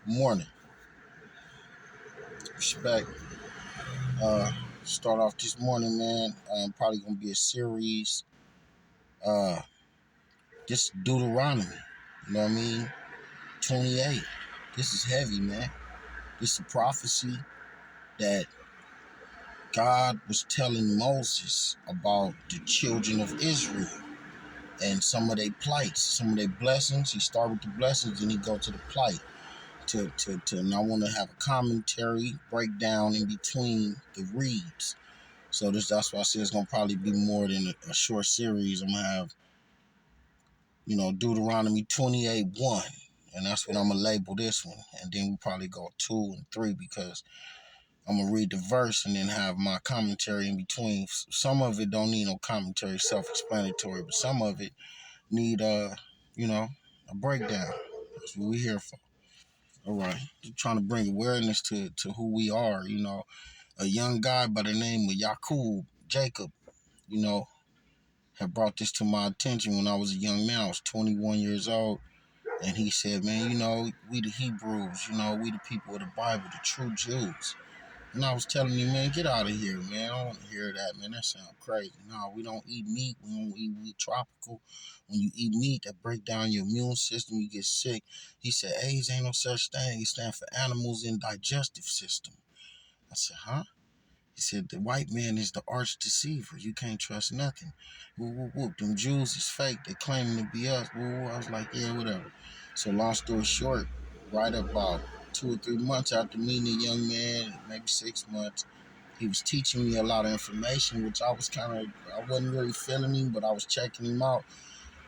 Morning. Respect. Uh, Start off this morning, man. Probably gonna be a series. Uh, this Deuteronomy. You know what I mean? 28. This is heavy, man. This is a prophecy that God was telling Moses about the children of Israel and some of their plights, some of their blessings. He started with the blessings, and he go to the plight. And I want to have a commentary breakdown in between the reads. So that's why I say it's gonna probably be more than a short series. I'm gonna have, Deuteronomy 28:1, and that's what I'm gonna label this one. And then we probably go 2 and 3 because I'm gonna read the verse and then have my commentary in between. Some of it don't need no commentary, self-explanatory, but some of it need a breakdown. That's what we're here for. All right, just trying to bring awareness to who we are. A young guy by the name of Jacob. You know, had brought this to my attention when I was a young man. I was 21 years old. And he said, man, we the Hebrews, we the people of the Bible, the true Jews. And I was telling him, man, get out of here, man. I don't want to hear that, man. That sounds crazy. No, we don't eat meat. We don't eat meat tropical. When you eat meat, that break down your immune system. You get sick. He said, AIDS ain't no such thing. It stands for animals in digestive system. I said, huh? He said, the white man is the arch deceiver. You can't trust nothing. Whoop, whoop, whoop. Them Jews is fake. They claiming to be us. Whoop, whoop. I was like, yeah, whatever. So long story short, right about 2 or 3 months after meeting a young man, maybe 6 months, he was teaching me a lot of information, which I wasn't really feeling him, but I was checking him out.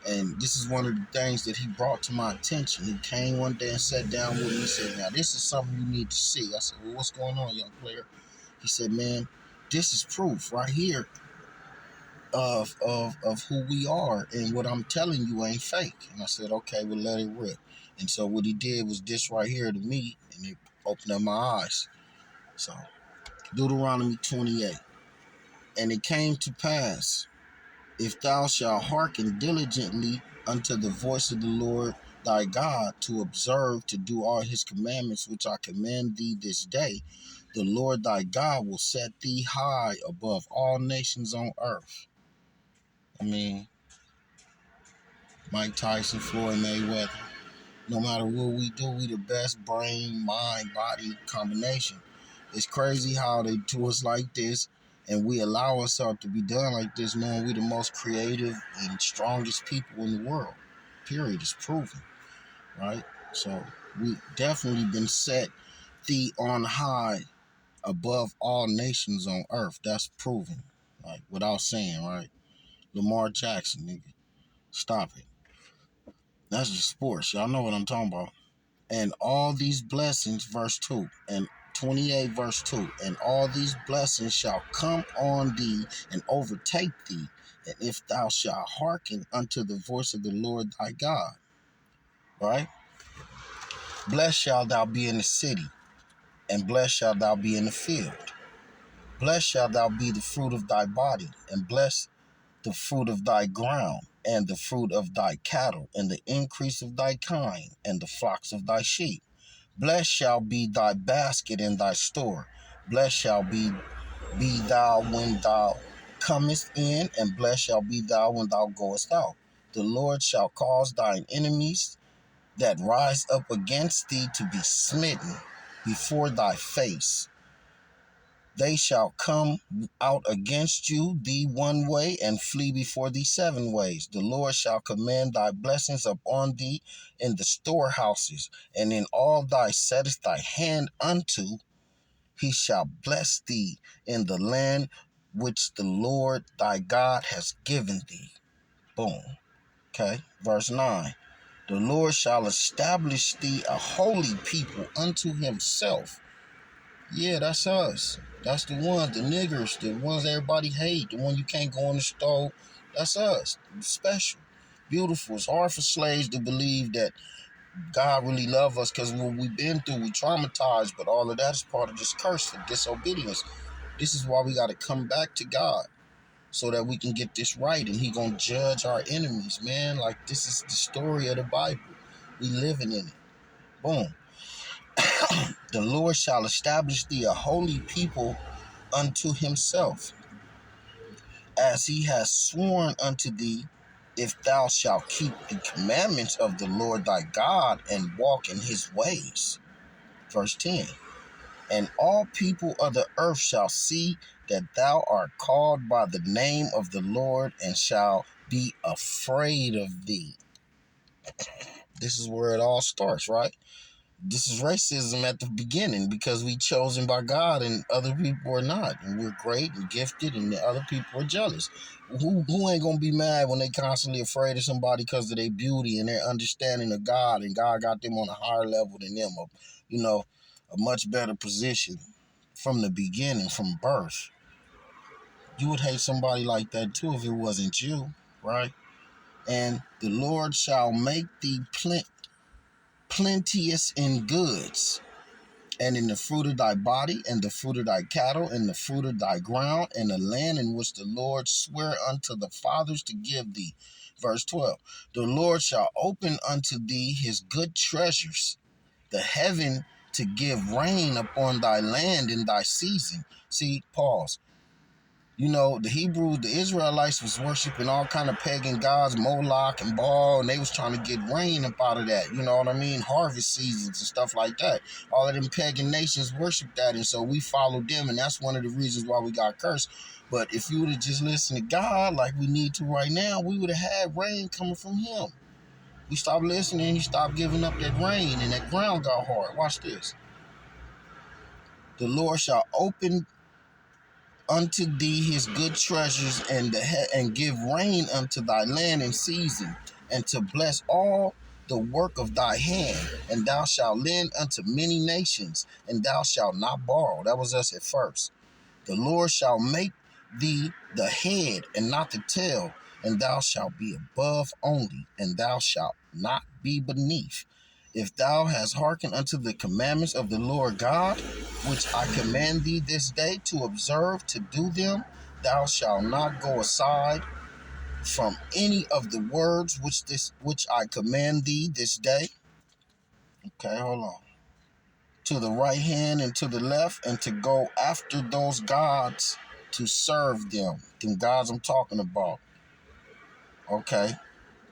And this is one of the things that he brought to my attention. He came one day and sat down with me and said, now, this is something you need to see. I said, well, what's going on, young player? He said, man, this is proof right here of who we are, and what I'm telling you ain't fake. And I said, okay, well, let it rip. And so what he did was this right here to me, and it opened up my eyes. So Deuteronomy 28. And it came to pass, if thou shalt hearken diligently unto the voice of the Lord thy God, to observe to do all his commandments which I command thee this day, the Lord thy God will set thee high above all nations on earth. I mean, Mike Tyson, Floyd Mayweather. No matter what we do, we the best brain, mind, body combination. It's crazy how they do us like this, and we allow ourselves to be done like this, knowing we the most creative and strongest people in the world. Period. It's proven, right? So we definitely been set thee on high above all nations on earth. That's proven, like without saying, right? Lamar Jackson, nigga, stop it. That's just sports. Y'all know what I'm talking about. And all these blessings, verse 2, and 28, verse 2, and all these blessings shall come on thee and overtake thee, and if thou shalt hearken unto the voice of the Lord thy God, right? Blessed shalt thou be in the city, and blessed shalt thou be in the field. Blessed shalt thou be the fruit of thy body, and blessed the fruit of thy ground, and the fruit of thy cattle, and the increase of thy kind, and the flocks of thy sheep. Blessed shall be thy basket and thy store. Blessed shall be thou when thou comest in, and blessed shall be thou when thou goest out. The Lord shall cause thine enemies that rise up against thee to be smitten before thy face. They shall come out against you thee one way, and flee before thee 7 ways. The Lord shall command thy blessings upon thee in the storehouses, and in all thy settest thy hand unto. He shall bless thee in the land which the Lord thy God has given thee. Boom. Okay. Verse 9. The Lord shall establish thee a holy people unto himself. Yeah, that's us. That's the ones, the niggers, the ones everybody hate, the one you can't go in the store. That's us. Special. Beautiful. It's hard for slaves to believe that God really loves us because what we've been through, we traumatized, but all of that is part of this curse for disobedience. This is why we got to come back to God so that we can get this right, and he going to judge our enemies, man. Like, this is the story of the Bible. We living in it. Boom. The Lord shall establish thee a holy people unto himself, as he has sworn unto thee, if thou shalt keep the commandments of the Lord thy God and walk in his ways. Verse 10. And all people of the earth shall see that thou art called by the name of the Lord, and shall be afraid of thee. This is where it all starts, right? This is racism at the beginning, because we chosen by God and other people are not. And we're great and gifted and the other people are jealous. Who ain't going to be mad when they constantly afraid of somebody because of their beauty and their understanding of God, and God got them on a higher level than them, a much better position from the beginning, from birth. You would hate somebody like that too if it wasn't you, right? And the Lord shall make thee plenteous in goods, and in the fruit of thy body, and the fruit of thy cattle, and the fruit of thy ground, and the land in which the Lord sware unto the fathers to give thee. Verse 12. The Lord shall open unto thee his good treasures, the heaven, to give rain upon thy land in thy season. See, pause. The Hebrews, the Israelites was worshiping all kind of pagan gods, Moloch and Baal, and they was trying to get rain up out of that. You know what I mean? Harvest seasons and stuff like that. All of them pagan nations worship that, and so we followed them, and that's one of the reasons why we got cursed. But if you would have just listened to God like we need to right now, we would have had rain coming from him. We stopped listening, he stopped giving up that rain, and that ground got hard. Watch this. The Lord shall open unto thee his good treasures, and give rain unto thy land in season, and to bless all the work of thy hand. And thou shalt lend unto many nations, and thou shalt not borrow. That was us at first. The Lord shall make thee the head and not the tail, and thou shalt be above only, and thou shalt not be beneath. If thou hast hearkened unto the commandments of the Lord God, which I command thee this day to observe to do them, thou shalt not go aside from any of the words which I command thee this day. Okay, hold on. To the right hand and to the left, and to go after those gods to serve them. Them gods I'm talking about. Okay.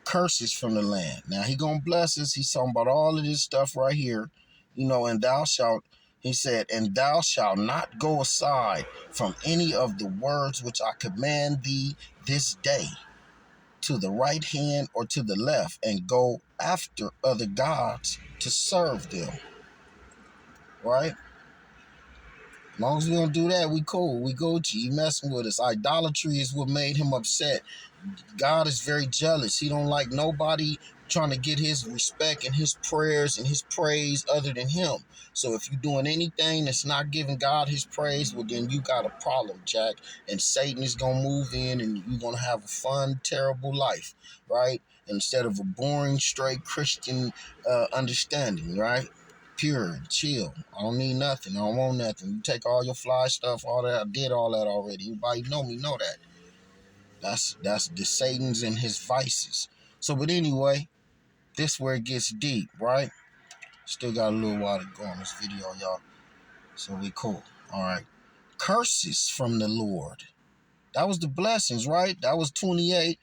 Curses from the land. Now he gonna bless us. He's talking about all of this stuff right here. And thou shalt, he said, and thou shalt not go aside from any of the words which I command thee this day, to the right hand or to the left, and go after other gods to serve them. Right? As long as we don't do that, we cool. We Gucci. You messing with us. Idolatry is what made him upset. God is very jealous. He don't like nobody trying to get his respect and his prayers and his praise other than him. So if you're doing anything that's not giving God his praise, well, then you got a problem, Jack. And Satan is going to move in, and you're going to have a fun, terrible life, right? Instead of a boring, straight Christian understanding, right? Pure, chill. I don't need nothing. I don't want nothing. You take all your fly stuff, all that. I did all that already. Everybody know me, know that. That's the Satan's and his vices. So, but anyway, this where it gets deep, right? Still got a little while to go on this video, y'all. So we cool. All right. Curses from the Lord. That was the blessings, right? That was 28.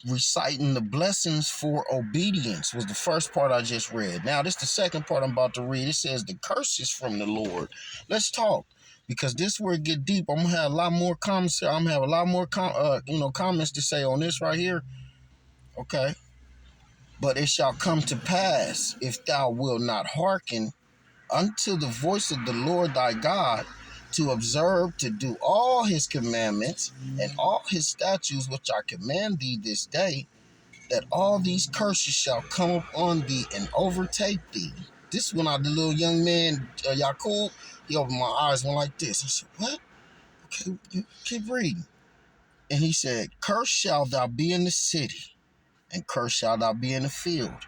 Reciting the blessings for obedience was the first part I just read. Now, this is the second part I'm about to read. It says the curses from the Lord. Let's talk, because this where it get deep. I'm gonna have a lot more comments. I'm gonna have a lot more comments to say on this right here. Okay. But it shall come to pass, if thou wilt not hearken unto the voice of the Lord thy God, to observe to do all his commandments and all his statutes which I command thee this day, that all these curses shall come upon thee and overtake thee. This when the little young man, Yaqub, he opened my eyes, went like this. I said, what? Okay, keep reading. And he said, cursed shalt thou be in the city, and cursed shalt thou be in the field.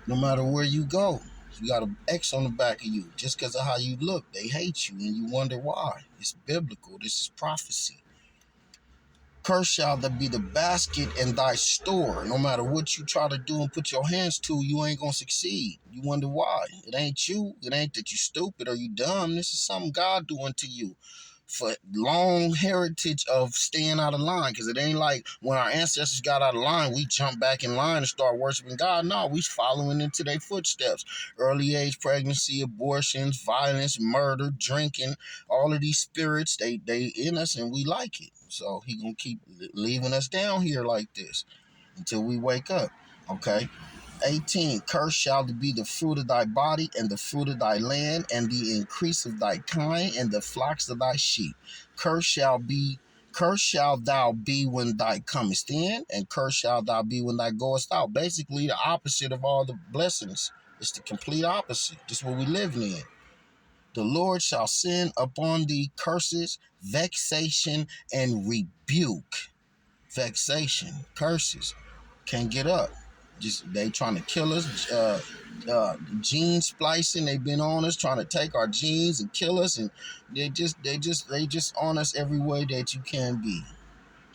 No matter where you go, you got an X on the back of you. Just because of how you look, they hate you, and you wonder why. It's biblical. This is prophecy. Cursed shall there be the basket in thy store. No matter what you try to do and put your hands to, you ain't gonna succeed. You wonder why. It ain't you. It ain't that you stupid or you dumb. This is something God doing to you for long heritage of staying out of line. Because it ain't like when our ancestors got out of line, we jump back in line and start worshiping God. No, we following into their footsteps. Early age pregnancy, abortions, violence, murder, drinking, all of these spirits, they in us and we like it. So he gonna keep leaving us down here like this until we wake up. Okay. 18, cursed shall be the fruit of thy body, and the fruit of thy land, and the increase of thy kind, and the flocks of thy sheep. Cursed shall thou be when thou comest in, and cursed shall thou be when thou goest out. Basically, the opposite of all the blessings. It's the complete opposite. This is what we living in. The Lord shall send upon thee curses, vexation, and rebuke. Vexation, curses, can't get up. Just they trying to kill us. Gene splicing, they've been on us, trying to take our genes and kill us, and they just on us every way that you can be.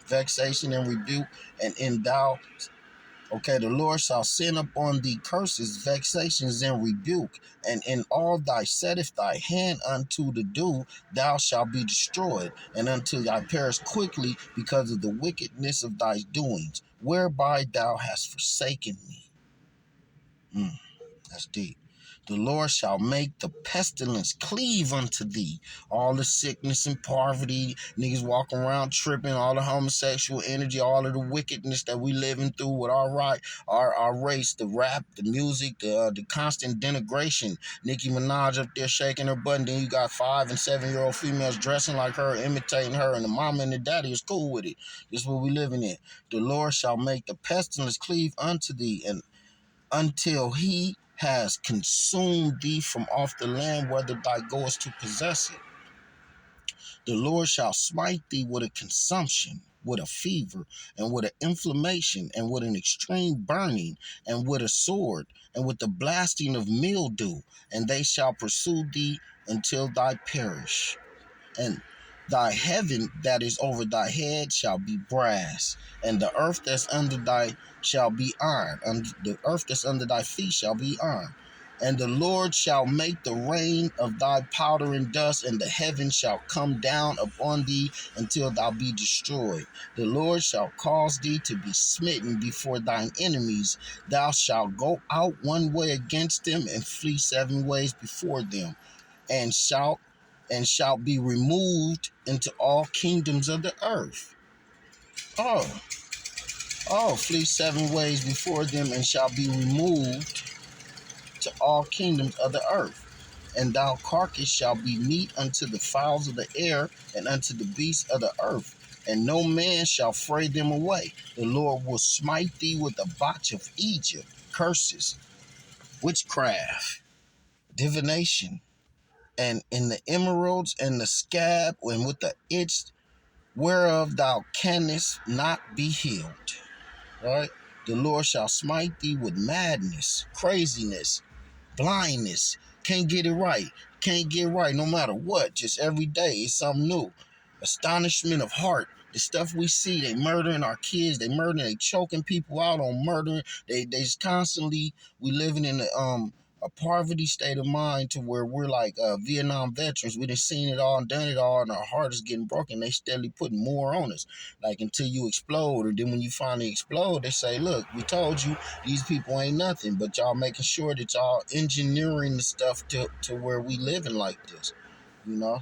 Vexation and rebuke, and in thou. Okay, the Lord shall send upon thee curses, vexations, and rebuke, and in all thy setteth thy hand unto to do, thou shalt be destroyed, and until thou perish quickly because of the wickedness of thy doings, whereby thou hast forsaken me. That's deep. The Lord shall make the pestilence cleave unto thee. All the sickness and poverty, niggas walking around tripping, all the homosexual energy, all of the wickedness that we living through with our race, the rap, the music, the constant denigration. Nicki Minaj up there shaking her butt, and then you got 5 and 7-year-old females dressing like her, imitating her, and the mama and the daddy is cool with it. This is what we living in. The Lord shall make the pestilence cleave unto thee, and until he has consumed thee from off the land, whether thou goest to possess it. The Lord shall smite thee with a consumption, with a fever, and with an inflammation, and with an extreme burning, and with a sword, and with the blasting of mildew, and they shall pursue thee until thou perish. And thy heaven that is over thy head shall be brass, and the earth that's under thy shall be iron, and the earth that's under thy feet shall be iron. And the Lord shall make the rain of thy powder and dust, and the heaven shall come down upon thee until thou be destroyed. The Lord shall cause thee to be smitten before thine enemies. Thou shalt go out one way against them, and flee 7 ways before them, and shalt be removed into all kingdoms of the earth. Flee 7 ways before them, and shall be removed to all kingdoms of the earth. And thou carcass shall be meat unto the fowls of the air, and unto the beasts of the earth, and no man shall fray them away. The Lord will smite thee with the botch of Egypt, curses, witchcraft, divination, and in the emeralds and the scab, and with the itch whereof thou canst not be healed. Right? The Lord shall smite thee with madness, craziness, blindness. Can't get it right. Can't get right no matter what. Just every day it's something new. Astonishment of heart. The stuff we see, they murdering our kids, they choking people out on murdering. They just constantly, we living in a poverty state of mind to where we're like Vietnam veterans. We done seen it all and done it all, and our heart is getting broken. They steadily putting more on us, like until you explode. Or then when you finally explode, they say, look, we told you these people ain't nothing, but y'all making sure that y'all engineering the stuff to where we living like this, you know?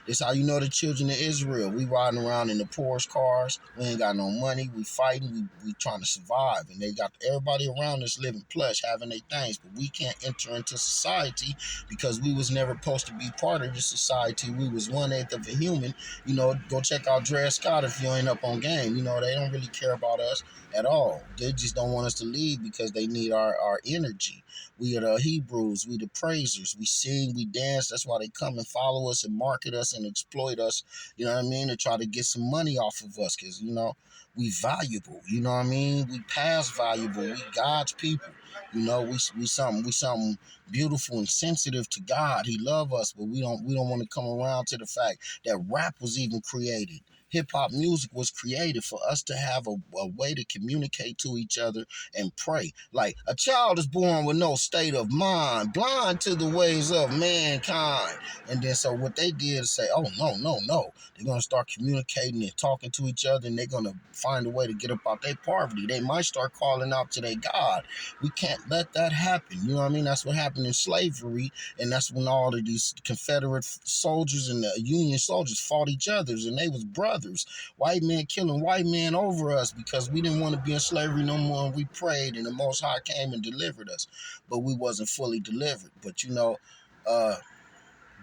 This how you know the children of Israel. We riding around in the Porsche cars. We ain't got no money. We fighting. We trying to survive. And they got everybody around us living plush, having their things. But we can't enter into society because we was never supposed to be part of the society. We was 1/8 of a human. You know, go check out Dred Scott if you ain't up on game. You know, they don't really care about us at all. They just don't want us to leave because they need our energy. We are the Hebrews. We the praisers. We sing, we dance. That's why they come and follow us and market us and exploit us. You know what I mean? To try to get some money off of us because, you know, we valuable. You know what I mean? We past valuable. We God's people. You know, we something beautiful and sensitive to God. He love us, but we don't want to come around to the fact that rap was even created. Hip hop music was created for us to have a way to communicate to each other and pray. Like a child is born with no state of mind, blind to the ways of mankind. And then so what they did is say, oh, no, no, no. They're going to start communicating and talking to each other, and they're going to find a way to get up out their poverty. They might start calling out to their God. We can't let that happen. You know what I mean? That's what happened in slavery, and that's when all of these Confederate soldiers and the Union soldiers fought each other, and they was brothers. White men killing white men over us because we didn't want to be in slavery no more, and we prayed, and the Most High came and delivered us, but we wasn't fully delivered. But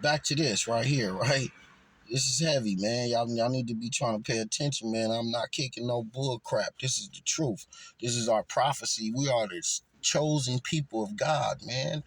back to this right here, right? This is heavy, man. Y'all need to be trying to pay attention, man. I'm not kicking no bull crap. This is the truth. This is our prophecy. We are the chosen people of God, man.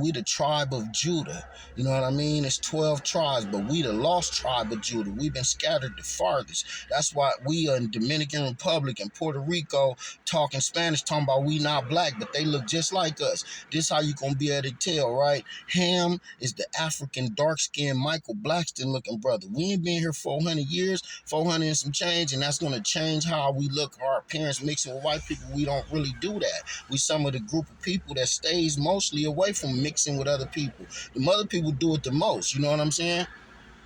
We the tribe of Judah. You know what I mean? It's 12 tribes, but we the lost tribe of Judah. We've been scattered the farthest. That's why we are in Dominican Republic and Puerto Rico talking Spanish, talking about we not black, but they look just like us. This how you gonna be able to tell, right? Ham is the African dark-skinned Michael Blackston looking brother. We ain't been here 400 years, 400 and some change, and that's gonna change how we look, our appearance mixing with white people. We don't really do that. We some of the group of people that stays mostly away from mixing with other people. The other people do it the most. You know what I'm saying?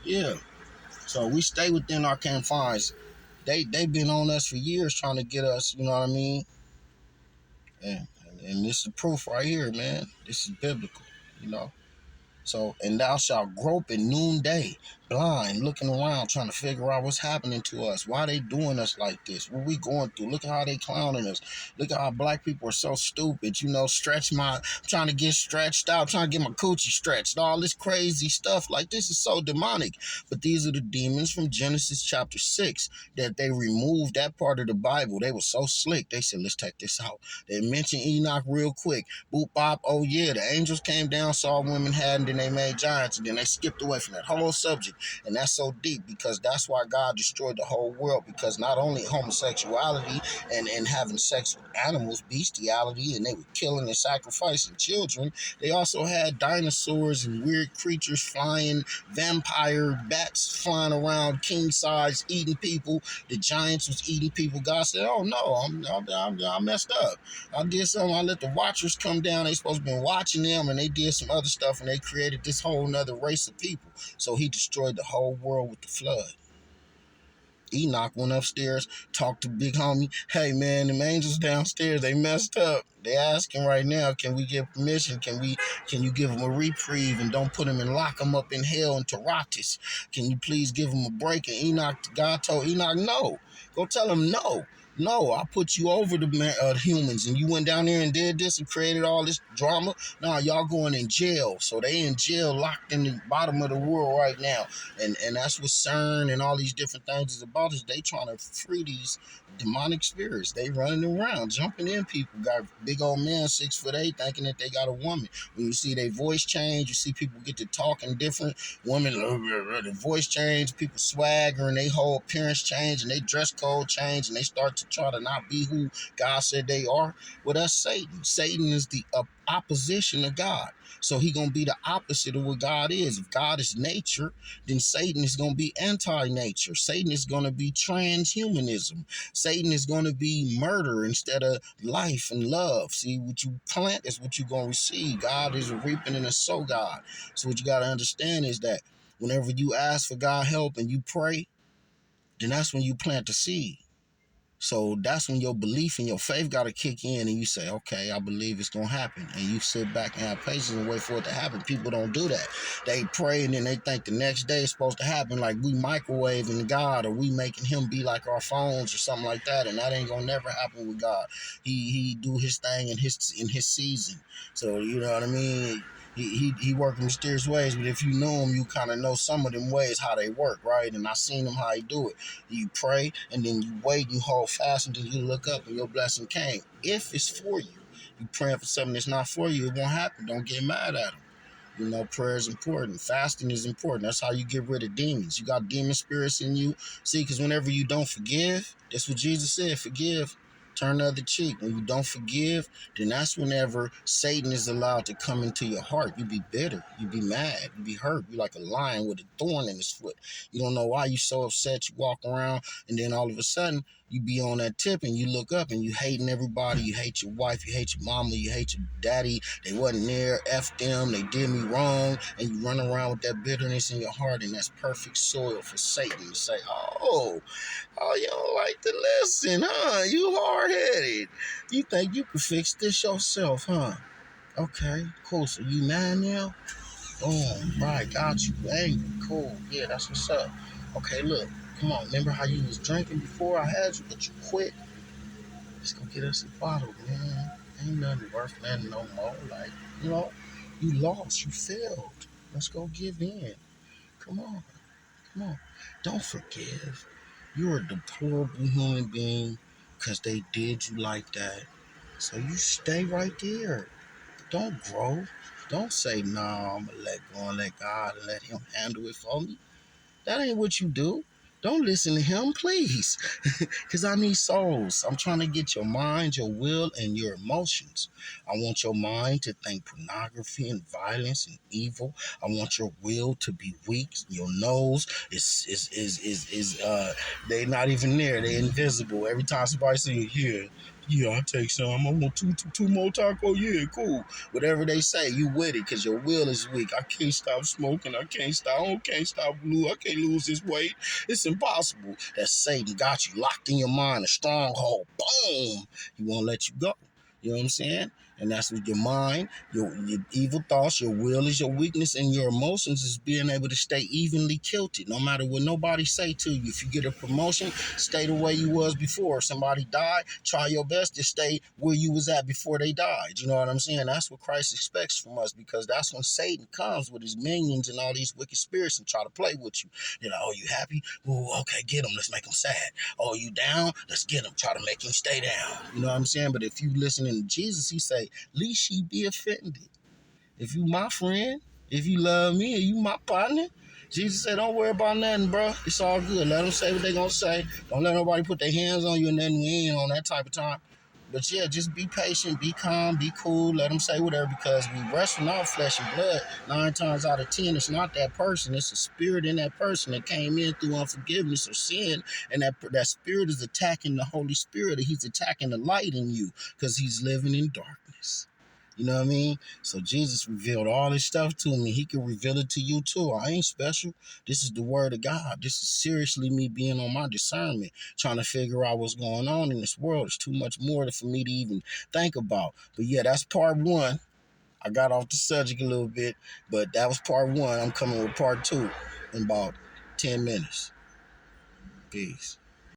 Yeah. So we stay within our confines. They've been on us for years trying to get us. You know what I mean? And this is the proof right here, man. This is biblical. You know. So, and thou shalt grope in noonday, blind, looking around, trying to figure out what's happening to us. Why they doing us like this? What we going through? Look at how they clowning us. Look at how black people are so stupid. You know, I'm trying to get stretched out, trying to get my coochie stretched. All this crazy stuff. Like, this is so demonic. But these are the demons from Genesis chapter 6 that they removed that part of the Bible. They were so slick. They said, let's take this out. They mentioned Enoch real quick. Boop, bop, oh yeah, the angels came down, saw women had, and then they made giants, and then they skipped away from that whole subject. And that's so deep because that's why God destroyed the whole world, because not only homosexuality and having sex with animals, bestiality, and they were killing and sacrificing children, they also had dinosaurs and weird creatures flying, vampire bats flying around king size, eating people. The giants was eating people. God said, oh no, I messed up. I did something. I let the watchers come down. They supposed to be watching them, and they did some other stuff, and they created this whole nother race of people. So he destroyed the whole world with the flood. Enoch went upstairs, talked to big homie. Hey man, them angels downstairs, they messed up. They asking right now, can we get permission? Can you give them a reprieve and don't put them and lock them up in hell in Taratis? Can you please give them a break? And God told Enoch, no. Go tell him no. No, I put you over the humans, and you went down there and did this and created all this drama. Now y'all going in jail. So they in jail, locked in the bottom of the world right now. And that's what CERN and all these different things is about, is they trying to free these demonic spirits. They running around, jumping in people. Got big old men, 6'8", thinking that they got a woman. When you see their voice change, you see people get to talking different. Women, the voice change, people swagger, and they whole appearance change, and they dress code change, and they start to try to not be who God said they are. Well, that's Satan. Satan is the opposition of God. So he gonna be the opposite of what God is. If God is nature, then Satan is gonna be anti-nature. Satan is gonna be transhumanism. Satan is gonna be murder instead of life and love. See, what you plant is what you're gonna receive. God is a reaping and a sow God. So what you gotta understand is that whenever you ask for God help and you pray, then that's when you plant the seed. So that's when your belief and your faith got to kick in, and you say, okay, I believe it's going to happen. And you sit back and have patience and wait for it to happen. People don't do that. They pray and then they think the next day it's supposed to happen, like we microwaving God, or we making him be like our phones or something like that. And that ain't going to never happen with God. He do his thing in his season. So, you know what I mean? He work in mysterious ways, but if you know him, you kind of know some of them ways how they work, right? And I seen him how he do it. You pray, and then you wait, you hold fast, until you look up, and your blessing came. If it's for you, you praying for something that's not for you, it won't happen. Don't get mad at him. You know, prayer is important. Fasting is important. That's how you get rid of demons. You got demon spirits in you. See, because whenever you don't forgive, that's what Jesus said, forgive. Turn the other cheek. When you don't forgive, then that's whenever Satan is allowed to come into your heart. You be bitter. You be mad. You be hurt. You like a lion with a thorn in his foot. You don't know why you so upset. You walk around, and then all of a sudden, you be on that tip and you look up and you hating everybody. You hate your wife. You hate your mama. You hate your daddy. They wasn't there. F them. They did me wrong. And you run around with that bitterness in your heart, and that's perfect soil for Satan to say, oh, you don't like to listen, huh? You hard-headed. You think you can fix this yourself, huh? Okay, cool. So you mad now? Oh, right, got you. Angry, cool. Yeah, that's what's up. Okay, look, come on. Remember how you was drinking before I had you, but you quit? Let's go get us a bottle, man. Ain't nothing worth nothing no more. Like, you know, you lost. You failed. Let's go give in. Come on. Come on. Don't forgive. You're a deplorable human being because they did you like that. So you stay right there. Don't grow. Don't say, nah, I'm going to let go and let God and let him handle it for me. That ain't what you do. Don't listen to him, please. Because I need souls. I'm trying to get your mind, your will, and your emotions. I want your mind to think pornography and violence and evil. I want your will to be weak. Your nose is they not even there. They invisible. Every time somebody say, yeah, I'll take some. I want two more tacos. Yeah, cool. Whatever they say, you with it because your will is weak. I can't stop smoking. I can't stop blue. I can't lose this weight. It's impossible. That Satan got you locked in your mind, a stronghold. Boom. He won't let you go. You know what I'm saying? And that's with your mind, your evil thoughts, your will is your weakness, and your emotions is being able to stay evenly tilted, no matter what nobody say to you. If you get a promotion, stay the way you was before. If somebody died, try your best to stay where you was at before they died. You know what I'm saying? That's what Christ expects from us, because that's when Satan comes with his minions and all these wicked spirits and try to play with you. You know, oh, you happy? Ooh, okay, get him. Let's make him sad. Oh, you down? Let's get him. Try to make him stay down. You know what I'm saying? But if you listening to Jesus, he say, least ye be offended. If you my friend, if you love me, and you my partner, Jesus said, don't worry about nothing, bro. It's all good. Let them say what they gonna say. Don't let nobody put their hands on you, and then we ain't on that type of time. But yeah, just be patient, be calm, be cool. Let them say whatever, because we wrestle not flesh and blood. 9 times out of 10, it's not that person. It's a spirit in that person that came in through unforgiveness or sin, and that spirit is attacking the Holy Spirit. He's attacking the light in you because he's living in darkness. You know what I mean? So Jesus revealed all this stuff to me. He can reveal it to you too. I ain't special. This is the word of God. This is seriously me being on my discernment, trying to figure out what's going on in this world. It's too much more for me to even think about. But yeah, that's part 1. I got off the subject a little bit, but that was part 1. I'm coming with part 2 in about 10 minutes. Peace.